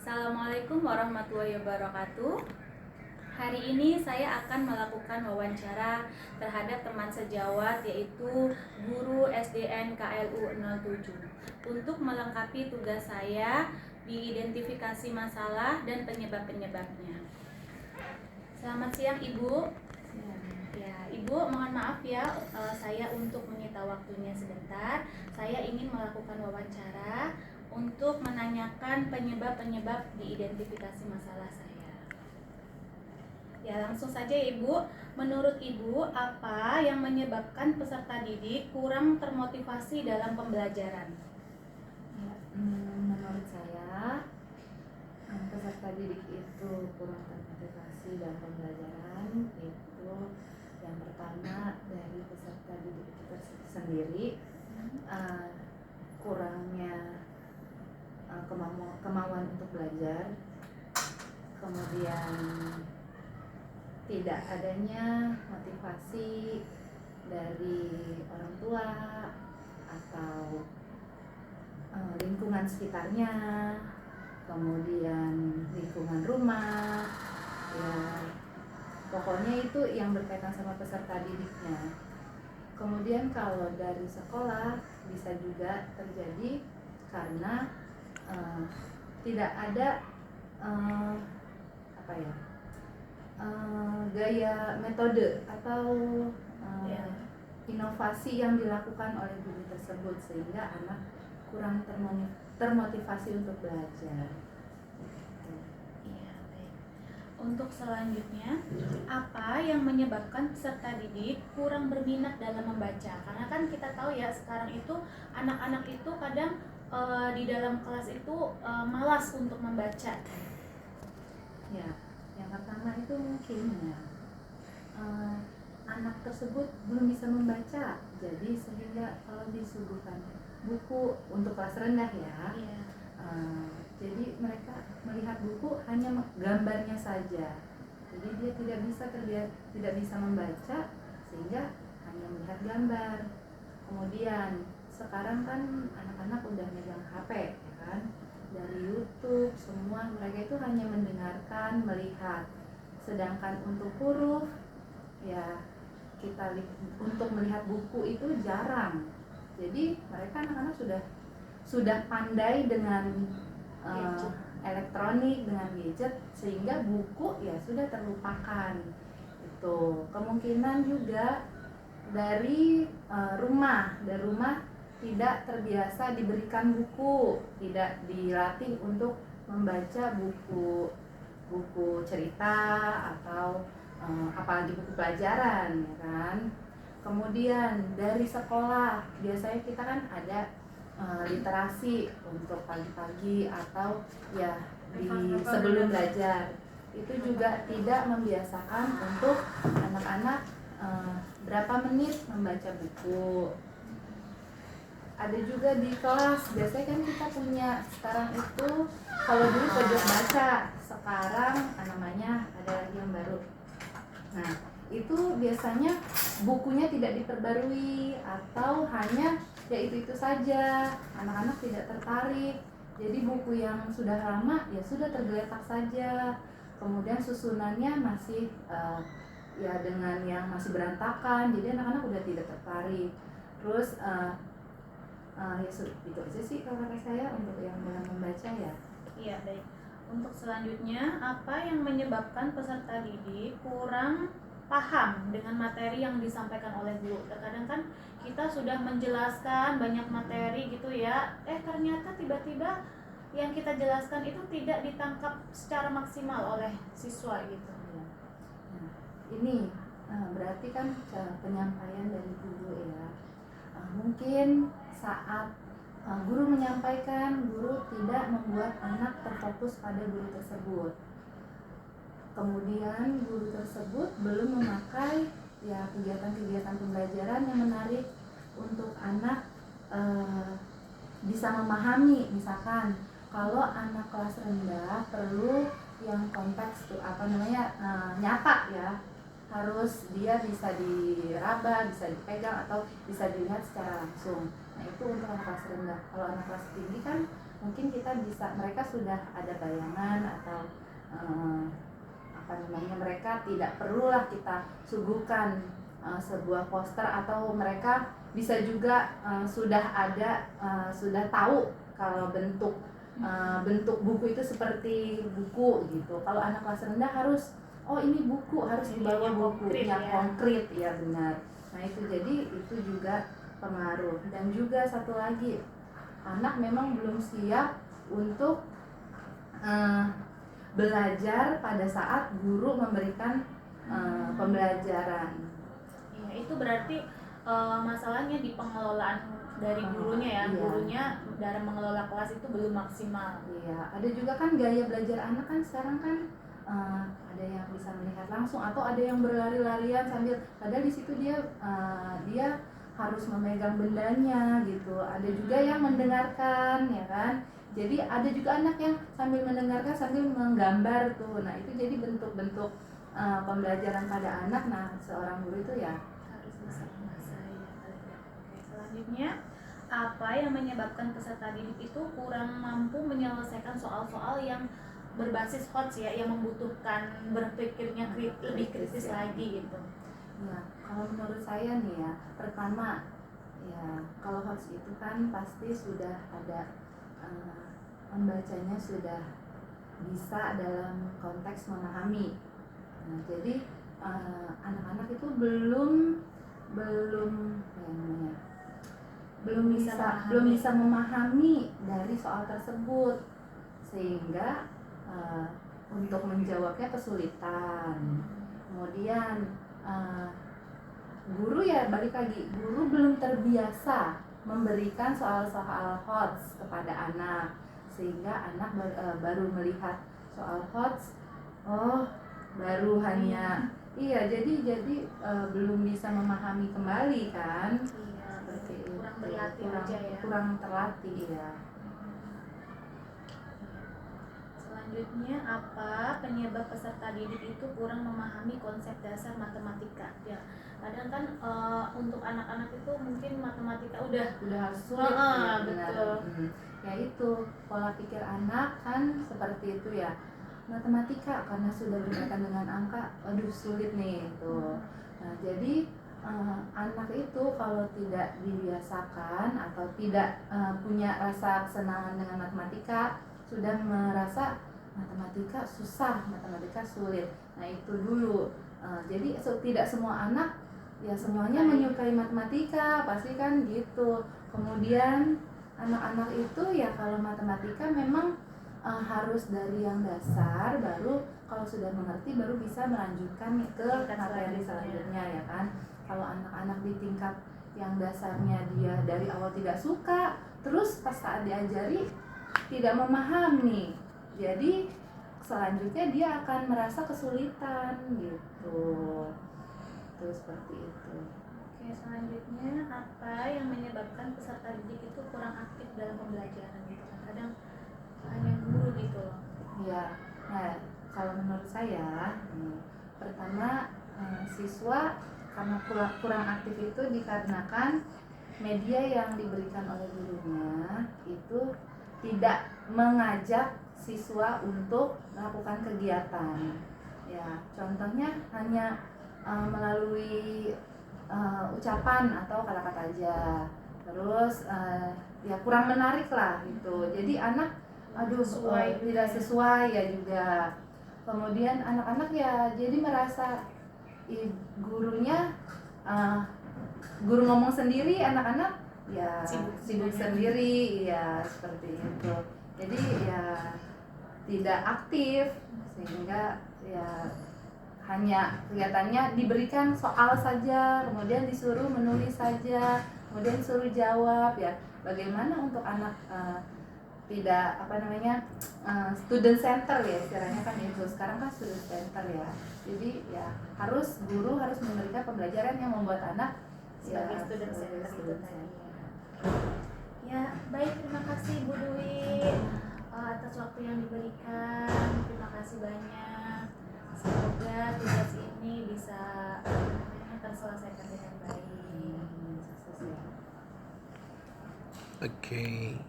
Assalamualaikum warahmatullahi wabarakatuh. Hari ini saya akan melakukan wawancara terhadap teman sejawat, yaitu guru SDN KLU 07, untuk melengkapi tugas saya di identifikasi masalah dan penyebab-penyebabnya. Selamat siang Ibu. Ya, Ibu, mohon maaf ya, saya untuk menyita waktunya sebentar. Saya ingin melakukan wawancara untuk menanyakan penyebab-penyebab di identifikasi masalah saya. Ya, langsung saja Ibu. Menurut Ibu, apa yang menyebabkan peserta didik kurang termotivasi dalam pembelajaran? Menurut saya, peserta didik itu kurang termotivasi dalam pembelajaran. Itu yang pertama, dari peserta didik itu sendiri, kurangnya kemauan untuk belajar, kemudian tidak adanya motivasi dari orang tua atau lingkungan sekitarnya, kemudian lingkungan rumah, ya pokoknya itu yang berkaitan sama peserta didiknya. Kemudian kalau dari sekolah bisa juga terjadi karena tidak ada gaya metode atau inovasi yang dilakukan oleh guru tersebut, sehingga anak kurang termotivasi untuk belajar. Iya, baik. Untuk selanjutnya, apa yang menyebabkan peserta didik kurang berminat dalam membaca? Karena kan kita tahu ya, sekarang itu anak-anak itu kadang di dalam kelas itu malas untuk membaca. Ya, yang pertama itu mungkin anak tersebut belum bisa membaca, jadi sehingga kalau disuguhkan buku untuk kelas rendah ya, jadi mereka melihat buku hanya gambarnya saja, jadi dia tidak bisa membaca sehingga hanya melihat gambar. Kemudian sekarang kan anak-anak udah megang HP ya kan, dari YouTube semua, mereka itu hanya mendengarkan, melihat. Sedangkan untuk huruf ya kita untuk melihat buku itu jarang. Jadi mereka anak-anak sudah pandai dengan elektronik, dengan gadget, sehingga buku ya sudah terlupakan. Itu kemungkinan juga dari rumah tidak terbiasa diberikan buku, tidak dilatih untuk membaca buku cerita atau apalagi buku pelajaran, ya kan. Kemudian dari sekolah biasanya kita kan ada literasi untuk pagi-pagi atau ya di sebelum belajar, itu juga tidak membiasakan untuk anak-anak berapa menit membaca buku. Ada juga di kelas, biasanya kan kita punya sekarang itu, kalau dulu pojok baca, sekarang namanya ada lagi yang baru. Nah, itu biasanya bukunya tidak diperbarui atau hanya ya itu saja, anak-anak tidak tertarik. Jadi buku yang sudah lama ya sudah tergeletak saja. Kemudian susunannya masih ya dengan yang masih berantakan, jadi anak-anak udah tidak tertarik. Terus ya itu aja sih kalau kata saya untuk yang dalam membaca ya. Iya, baik. Untuk selanjutnya, apa yang menyebabkan peserta didik kurang paham dengan materi yang disampaikan oleh guru? Terkadang kan kita sudah menjelaskan banyak materi gitu ya, ternyata tiba-tiba yang kita jelaskan itu tidak ditangkap secara maksimal oleh siswa gitu. Nah, ini berarti kan penyampaian dari guru ya. Mungkin saat guru menyampaikan, guru tidak membuat anak terfokus pada guru tersebut. Kemudian guru tersebut belum memakai ya kegiatan-kegiatan pembelajaran yang menarik untuk anak bisa memahami. Misalkan kalau anak kelas rendah perlu yang konteks tuh nyapa ya, harus dia bisa diraba, bisa dipegang atau bisa dilihat secara langsung. Nah itu untuk anak kelas rendah. Kalau anak kelas tinggi kan mungkin mereka sudah ada bayangan atau apa namanya, mereka tidak perlulah kita suguhkan sebuah poster, atau mereka bisa juga sudah tahu kalau bentuk buku itu seperti buku gitu. Kalau anak kelas rendah harus, oh ini buku, harus dibawa bukunya konkret ya, benar. Nah itu, jadi itu juga pengaruh. Dan juga satu lagi, anak memang belum siap untuk belajar pada saat guru memberikan pembelajaran. Ya, itu berarti masalahnya di pengelolaan dari gurunya ya. Iya. Gurunya dalam mengelola kelas itu belum maksimal. Iya, ada juga kan gaya belajar anak kan sekarang kan ada yang bisa melihat langsung, atau ada yang berlari-larian sambil, padahal di situ dia harus memegang bendanya gitu. Ada juga yang mendengarkan ya kan. Jadi ada juga anak yang sambil mendengarkan sambil menggambar tuh. Nah itu jadi bentuk-bentuk pembelajaran pada anak. Nah seorang guru itu ya Harus bisa menguasai ya. Oke, selanjutnya, apa yang menyebabkan peserta didik itu kurang mampu menyelesaikan soal-soal yang berbasis HOTS ya, yang membutuhkan berpikirnya lebih kritis ya. lagi gitu. Ya, kalau menurut saya nih ya, pertama ya, kalau HOTS itu kan pasti sudah ada membacanya sudah bisa dalam konteks memahami. Nah, jadi anak-anak itu belum bisa memahami dari soal tersebut, sehingga untuk menjawabnya kesulitan. Kemudian guru ya balik lagi, guru belum terbiasa memberikan soal-soal HOTS kepada anak, sehingga anak baru melihat soal HOTS, oh baru hanya jadi belum bisa memahami kembali kan. Iya, Seperti kurang itu. berlatih aja ya. Kurang terlatih ya. Selanjutnya, apa penyebab peserta didik itu kurang memahami konsep dasar matematika? Ya, kadang kan untuk anak-anak itu mungkin matematika udah sulit. benar. Betul. Ya itu, pola pikir anak kan seperti itu ya. Matematika karena sudah berkaitan dengan angka, aduh sulit nih itu. Nah, jadi anak itu kalau tidak dibiasakan atau tidak punya rasa kesenangan dengan matematika, sudah merasa matematika susah, matematika sulit. Nah itu dulu. Jadi tidak semua anak ya semuanya menyukai matematika, pasti kan gitu. Kemudian anak-anak itu ya kalau matematika memang harus dari yang dasar, baru kalau sudah mengerti baru bisa melanjutkan ke materi selanjutnya ya kan. Kalau anak-anak di tingkat yang dasarnya dia dari awal tidak suka, terus pas saat diajari tidak memahami, jadi selanjutnya dia akan merasa kesulitan gitu. Terus seperti itu. Oke, selanjutnya, apa yang menyebabkan peserta didik itu kurang aktif dalam pembelajaran gitu? Kadang hanya guru gitu loh. Ya, nah kalau menurut saya pertama siswa karena kurang aktif itu dikarenakan media yang diberikan oleh gurunya itu tidak mengajak siswa untuk melakukan kegiatan. Ya, contohnya hanya melalui ucapan atau kata-kata aja. Terus ya kurang menarik lah gitu. Jadi anak tidak sesuai ya juga. Kemudian anak-anak ya jadi merasa gurunya guru ngomong sendiri, anak-anak ya sibuk sendiri ya, seperti itu. Jadi ya tidak aktif, sehingga ya hanya kelihatannya diberikan soal saja, kemudian disuruh menulis saja, kemudian disuruh jawab ya. Bagaimana untuk anak tidak student center ya istilahnya kan itu, sekarang kan student center ya. Jadi ya guru harus memberikan pembelajaran yang membuat anak sebagai student center itu tadi. Ya, baik, terima kasih Bu Dwi atas waktu yang diberikan. Terima kasih banyak. Semoga tugas ini bisa terselesaikan dengan baik. Okay.